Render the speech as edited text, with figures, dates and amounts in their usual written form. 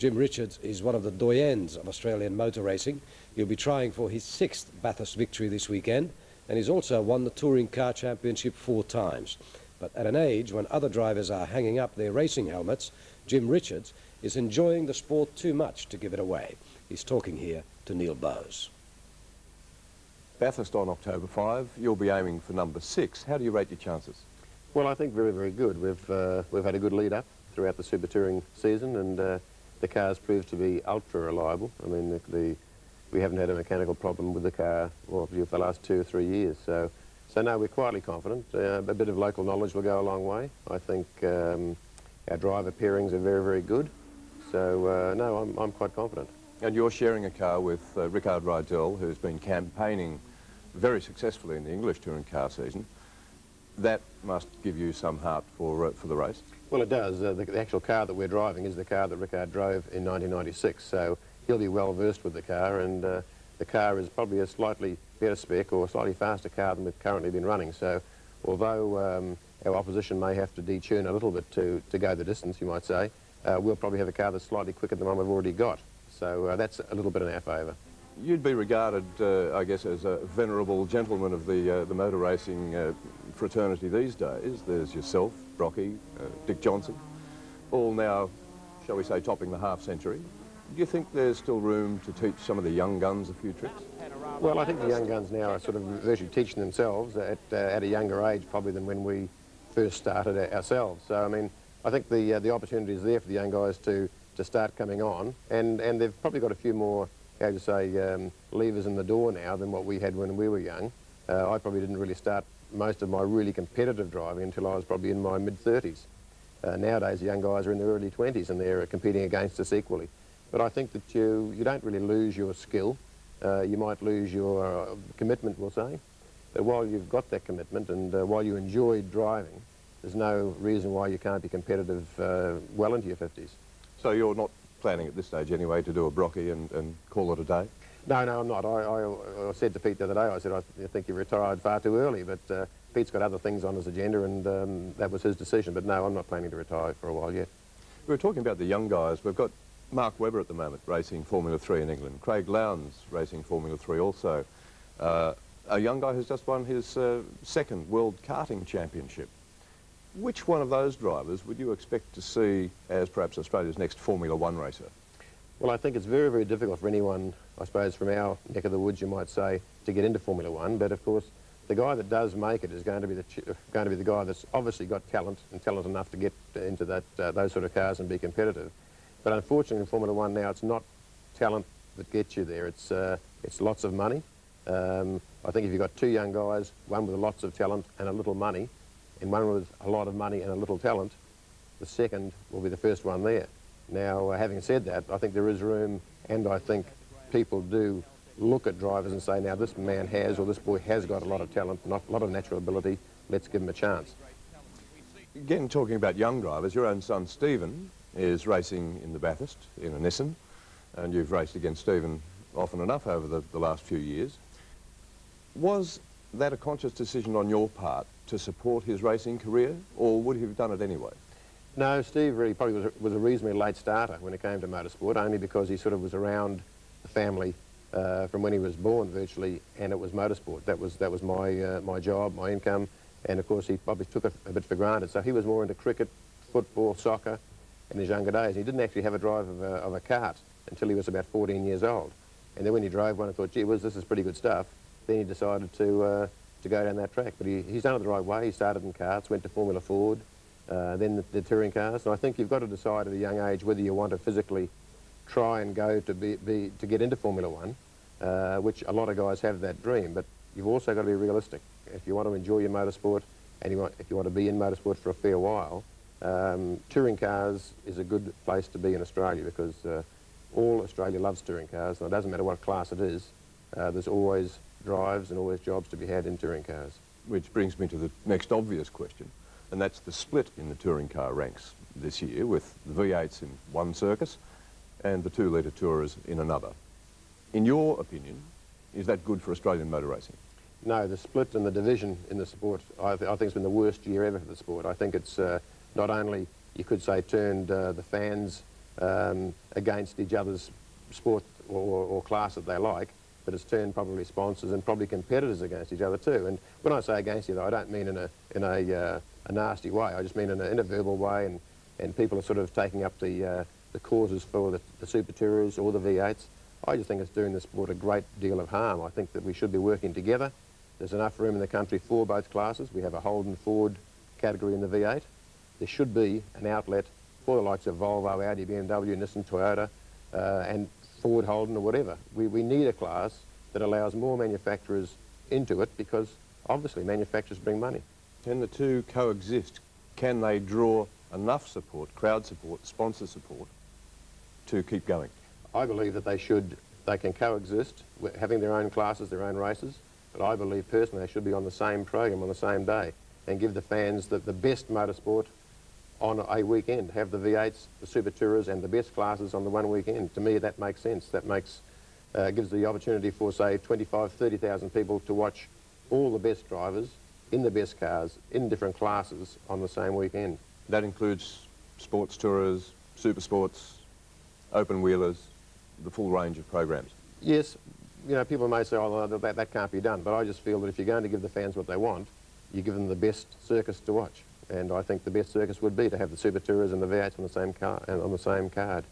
Jim Richards is one of the doyens of Australian motor racing. He'll be trying for his 6th Bathurst victory this weekend, and he's also won the Touring Car Championship 4 times. But at an age when other drivers are hanging up their racing helmets, Jim Richards is enjoying the sport too much to give it away. He's talking here to Neil Bowes. Bathurst on October 5, you'll be aiming for number 6. How do you rate your chances? Well, I think very, very good. We've had a good lead up throughout the Super Touring season, and the car's proved to be ultra reliable. I mean, we haven't had a mechanical problem with the car for the last 2 or 3 years. So no, we're quietly confident. A bit of local knowledge will go a long way. I think our driver pairings are very, very good. So no, I'm quite confident. And you're sharing a car with Rickard Rydell, who's been campaigning very successfully in the English touring car season. That must give you some heart for the race. Well, it does. The actual car that we're driving is the car that Rickard drove in 1996, so he'll be well versed with the car, and the car is probably a slightly better spec or a slightly faster car than we've currently been running. So although our opposition may have to detune a little bit to go the distance, you might say, we'll probably have a car that's slightly quicker than the one we've already got. So that's a little bit in our favour. You'd be regarded, I guess, as a venerable gentleman of the motor racing fraternity these days. There's yourself, Brocky, Dick Johnson, all now, shall we say, topping the half-century. Do you think there's still room to teach some of the young guns a few tricks? Well, I think the young guns now are sort of virtually teaching themselves at a younger age probably than when we first started ourselves. So, I mean, I think the opportunity is there for the young guys to start coming on, and they've probably got a few more, how to say, levers in the door now than what we had when we were young. I probably didn't really start most of my really competitive driving until I was probably in my mid-30s. Nowadays, the young guys are in their early 20s and they're competing against us equally. But I think that you don't really lose your skill. You might lose your commitment, we'll say. But while you've got that commitment and while you enjoy driving, there's no reason why you can't be competitive well into your 50s. So you're not planning at this stage anyway to do a Brocky and call it a day? No, I'm not. I said to Pete the other day, I said, I think you retired far too early, but Pete's got other things on his agenda, and that was his decision. But no, I'm not planning to retire for a while yet. We were talking about the young guys. We've got Mark Webber at the moment racing Formula 3 in England. Craig Lowndes racing Formula 3 also. A young guy who's just won his 2nd World Karting Championship. Which one of those drivers would you expect to see as perhaps Australia's next Formula 1 racer? Well, I think it's very, very difficult for anyone, I suppose, from our neck of the woods, you might say, to get into Formula 1. But, of course, the guy that does make it is going to be the guy that's obviously got talent and talent enough to get into those sort of cars and be competitive. But unfortunately, in Formula 1 now, it's not talent that gets you there. It's lots of money. I think if you've got 2 young guys, one with lots of talent and a little money, and one with a lot of money and a little talent, the second will be the first one there. Now, having said that, I think there is room, and I think people do look at drivers and say, now this man has, or this boy has got a lot of talent, a lot of natural ability, let's give him a chance. Again, talking about young drivers, your own son Stephen is racing in the Bathurst in a Nissan, and you've raced against Stephen often enough over the last few years. Was that a conscious decision on your part to support his racing career, or would he have done it anyway? No, Steve really probably was a reasonably late starter when it came to motorsport, only because he sort of was around the family from when he was born virtually, and it was motorsport. That was my job, my income, and of course he probably took it a bit for granted. So he was more into cricket, football, soccer in his younger days. He didn't actually have a drive of a kart until he was about 14 years old. And then when he drove one and thought, gee whiz, this is pretty good stuff, then he decided to go down that track. But he's done it the right way. He started in karts, went to Formula Ford, then the touring cars. And I think you've got to decide at a young age whether you want to physically try and go to get into Formula 1, which a lot of guys have that dream. But you've also got to be realistic. If you want to enjoy your motorsport, and if you want to be in motorsport for a fair while, touring cars is a good place to be in Australia, because all Australia loves touring cars, and it doesn't matter what class it is. There's always drives and always jobs to be had in touring cars. Which brings me to the next obvious question, and that's the split in the touring car ranks this year, with the V8s in one circus and the 2-litre Tourers in another. In your opinion, is that good for Australian motor racing? No, the split and the division in the sport, I think it's been the worst year ever for the sport. I think it's not only, you could say, turned the fans against each other's sport or class that they like, but it's turned probably sponsors and probably competitors against each other too. And when I say against each other, I don't mean in a nasty way. I just mean in a verbal way, and people are sort of taking up the causes for the Super Tourers or the V8s. I just think it's doing the sport a great deal of harm. I think that we should be working together. There's enough room in the country for both classes. We have a Holden Ford category in the V8. There should be an outlet for the likes of Volvo, Audi, BMW, Nissan, Toyota, and Ford, Holden, or whatever. We need a class that allows more manufacturers into it, because obviously manufacturers bring money. Can the two coexist? Can they draw enough support, crowd support, sponsor support, to keep going? I believe that they can coexist, having their own classes, their own races, but I believe personally they should be on the same program on the same day and give the fans the best motorsport on a weekend. Have the V8s, the Super Tourers and the best classes on the one weekend. To me, that makes sense. That gives the opportunity for, say, 25,000, 30,000 people to watch all the best drivers in the best cars in different classes on the same weekend. That includes sports tourers, super sports, open wheelers, the full range of programs. Yes, you know, people may say, oh, that can't be done, but I just feel that if you're going to give the fans what they want, you give them the best circus to watch. And I think the best circus would be to have the Super Tourers and the V8s on the same car and on the same card.